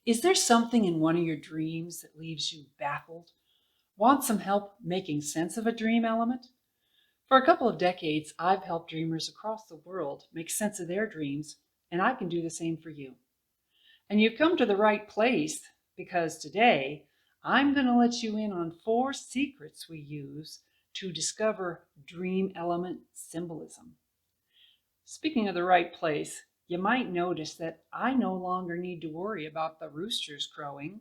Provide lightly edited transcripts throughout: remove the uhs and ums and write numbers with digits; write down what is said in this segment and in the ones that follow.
Is there something in one of your dreams that leaves you baffled? Want some help making sense of a dream element? For a couple of decades, I've helped dreamers across the world make sense of their dreams, and I can do the same for you. And you've come to the right place because today I'm going to let you in on 4 secrets we use to discover dream element symbolism. Speaking of the right place, you might notice that I no longer need to worry about the roosters crowing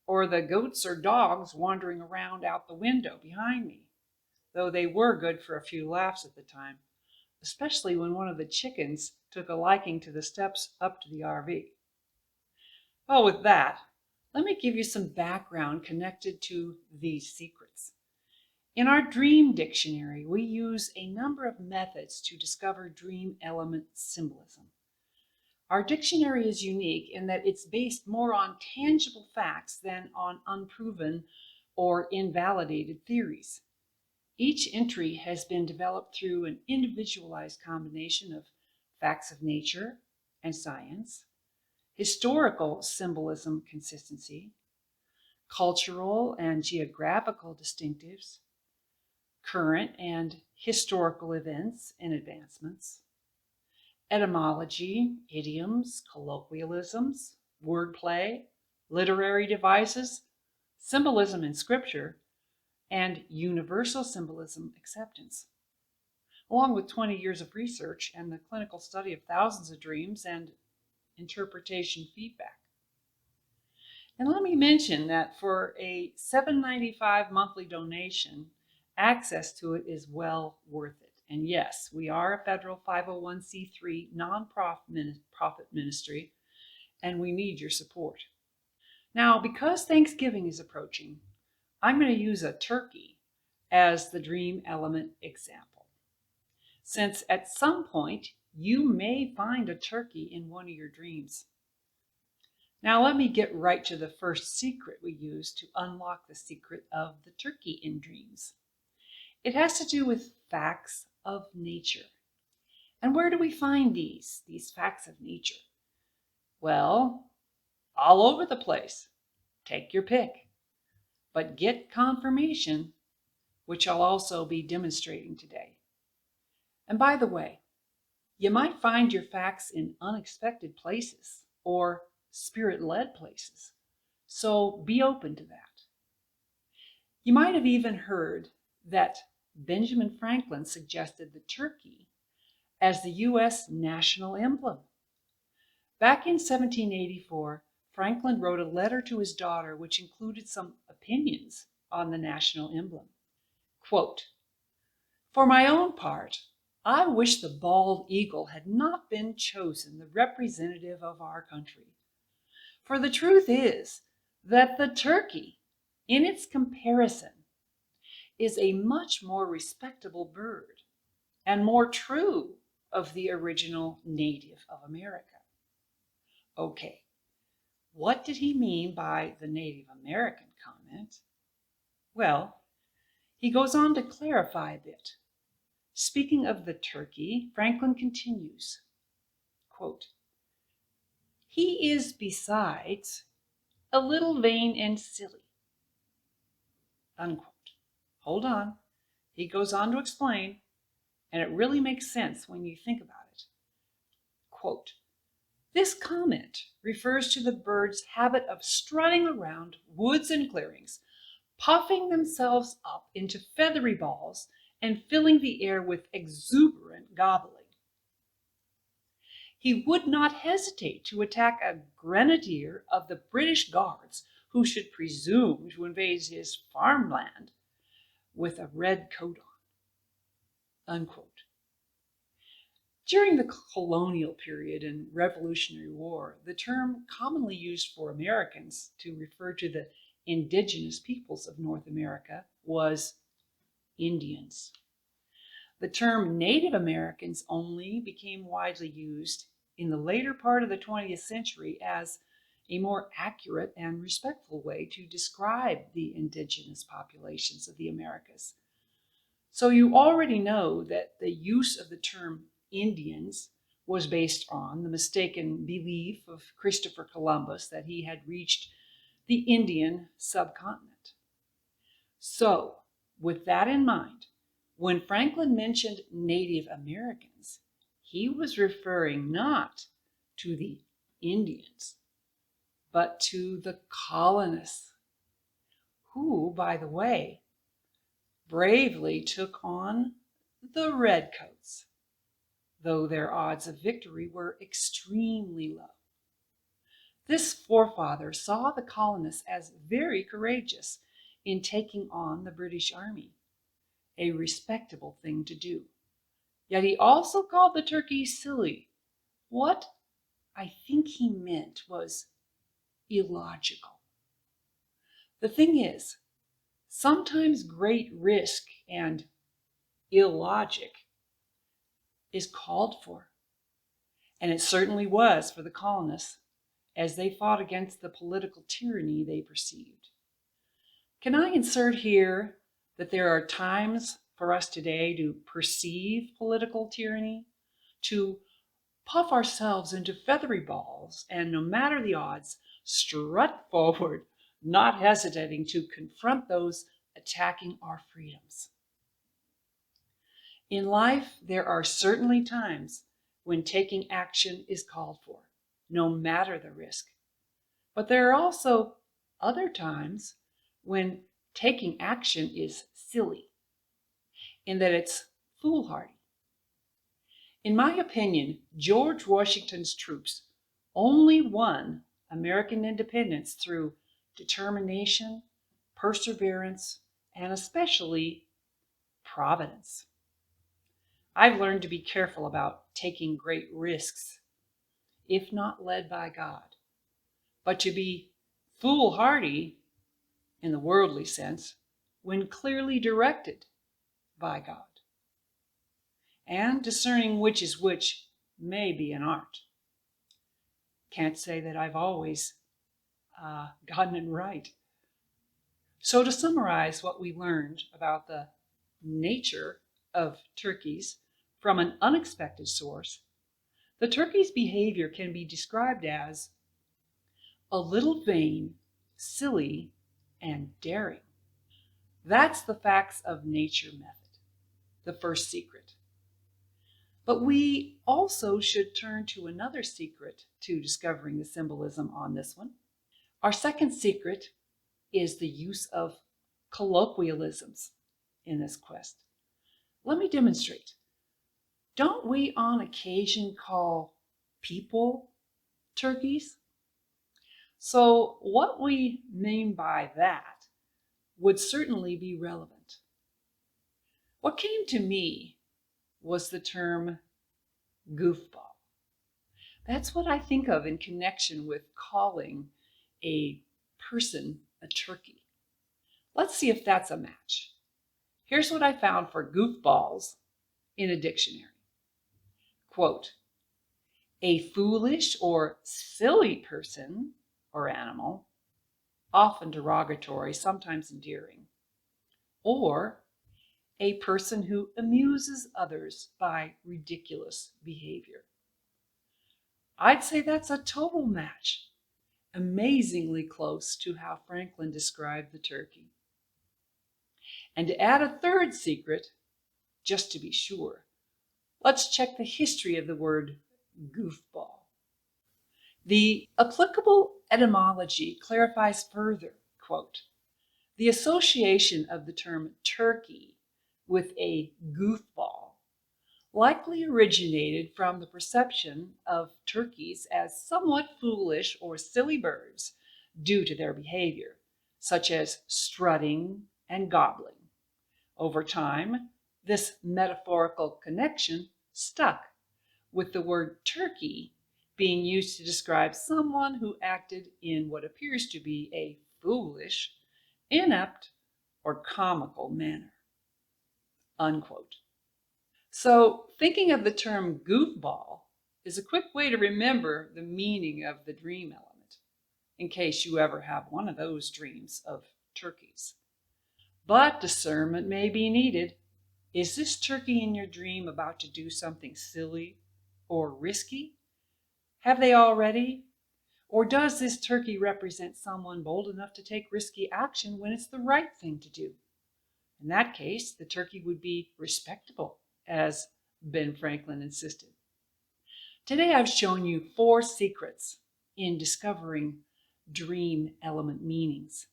or the goats or dogs wandering around out the window behind me, though they were good for a few laughs at the time, especially when one of the chickens took a liking to the steps up to the RV. Well, with that, let me give you some background connected to these secrets. In our dream dictionary, we use a number of methods to discover dream element symbolism. Our dictionary is unique in that it's based more on tangible facts than on unproven or invalidated theories. Each entry has been developed through an individualized combination of facts of nature and science, historical symbolism consistency, cultural and geographical distinctives, current and historical events and advancements, etymology, idioms, colloquialisms, wordplay, literary devices, symbolism in scripture, and universal symbolism acceptance, along with 20 years of research and the clinical study of thousands of dreams and interpretation feedback. And let me mention that for a $7.95 monthly donation, access to it is well worth it. And yes, we are a federal 501c3 nonprofit ministry, and we need your support. Now, because Thanksgiving is approaching, I'm going to use a turkey as the dream element example, since at some point you may find a turkey in one of your dreams. Now let me get right to the first secret we use to unlock the secret of the turkey in dreams. It has to do with facts of nature. And where do we find these facts of nature? Well, all over the place. Take your pick. But get confirmation, which I'll also be demonstrating today. And by the way, you might find your facts in unexpected places or spirit-led places. So be open to that. You might have even heard that Benjamin Franklin suggested the turkey as the U.S. national emblem. Back in 1784, Franklin wrote a letter to his daughter which included some opinions on the national emblem. Quote, "For my own part, I wish the bald eagle had not been chosen the representative of our country. For the truth is that the turkey, in its comparison, is a much more respectable bird and more true of the original native of America." Okay, what did he mean by the Native American comment? Well, he goes on to clarify a bit. Speaking of the turkey, Franklin continues, quote, "He is besides a little vain and silly," unquote. Hold on. He goes on to explain, and it really makes sense when you think about it. Quote, "This comment refers to the bird's habit of strutting around woods and clearings, puffing themselves up into feathery balls and filling the air with exuberant gobbling. He would not hesitate to attack a grenadier of the British Guards who should presume to invade his farmland with a red coat on," unquote. During the colonial period and Revolutionary War, the term commonly used for Americans to refer to the indigenous peoples of North America was Indians. The term Native Americans only became widely used in the later part of the 20th century as a more accurate and respectful way to describe the indigenous populations of the Americas. So you already know that the use of the term Indians was based on the mistaken belief of Christopher Columbus that he had reached the Indian subcontinent. So, with that in mind, when Franklin mentioned Native Americans, he was referring not to the Indians, but to the colonists, who, by the way, bravely took on the redcoats, though their odds of victory were extremely low. This forefather saw the colonists as very courageous in taking on the British Army, a respectable thing to do. Yet he also called the turkey silly. What I think he meant was illogical. The thing is, sometimes great risk and illogic is called for, and it certainly was for the colonists as they fought against the political tyranny they perceived. Can I insert here that there are times for us today to perceive political tyranny, to puff ourselves into feathery balls, and no matter the odds, strut forward, not hesitating to confront those attacking our freedoms. In life, there are certainly times when taking action is called for, no matter the risk. But there are also other times when taking action is silly, in that it's foolhardy. In my opinion, George Washington's troops only won American independence through determination, perseverance, and especially providence. I've learned to be careful about taking great risks, if not led by God, but to be foolhardy in the worldly sense when clearly directed by God. And discerning which is which may be an art. Can't say that I've always gotten it right. So to summarize what we learned about the nature of turkeys from an unexpected source, the turkey's behavior can be described as a little vain, silly, and daring. That's the facts of nature method, the first secret. But we also should turn to another secret to discovering the symbolism on this one. Our second secret is the use of colloquialisms in this quest. Let me demonstrate. Don't we on occasion call people turkeys? So what we mean by that would certainly be relevant. What came to me was the term goofball. That's what I think of in connection with calling a person a turkey. Let's see if that's a match. Here's what I found for goofballs in a dictionary. Quote, a foolish or silly person or animal, often derogatory, sometimes endearing, or a person who amuses others by ridiculous behavior. I'd say that's a total match, amazingly close to how Franklin described the turkey. And to add a third secret, just to be sure, let's check the history of the word goofball. The applicable etymology clarifies further, quote, the association of the term turkey with a goofball likely originated from the perception of turkeys as somewhat foolish or silly birds due to their behavior, such as strutting and gobbling. Over time, this metaphorical connection stuck, with the word turkey being used to describe someone who acted in what appears to be a foolish, inept, or comical manner. Unquote. So, thinking of the term goofball is a quick way to remember the meaning of the dream element, in case you ever have one of those dreams of turkeys. But discernment may be needed. Is this turkey in your dream about to do something silly or risky? Have they already? Or does this turkey represent someone bold enough to take risky action when it's the right thing to do? In that case, the turkey would be respectable, as Ben Franklin insisted. Today I've shown you 4 secrets in discovering dream element meanings.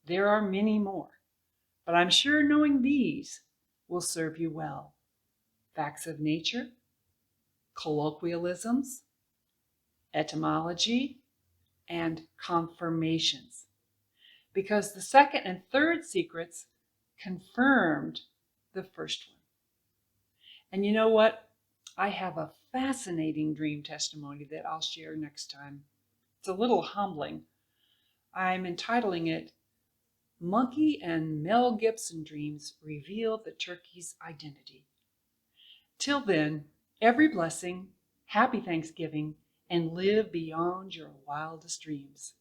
There are many more, but I'm sure knowing these will serve you well. Facts of nature, colloquialisms, etymology, and confirmations. Because the second and third secrets confirmed the first one. And you know what? I have a fascinating dream testimony that I'll share next time. It's a little humbling. I'm entitling it, Monkey and Mel Gibson Dreams Reveal the Turkey's Identity. Till then, every blessing, happy Thanksgiving, and live beyond your wildest dreams.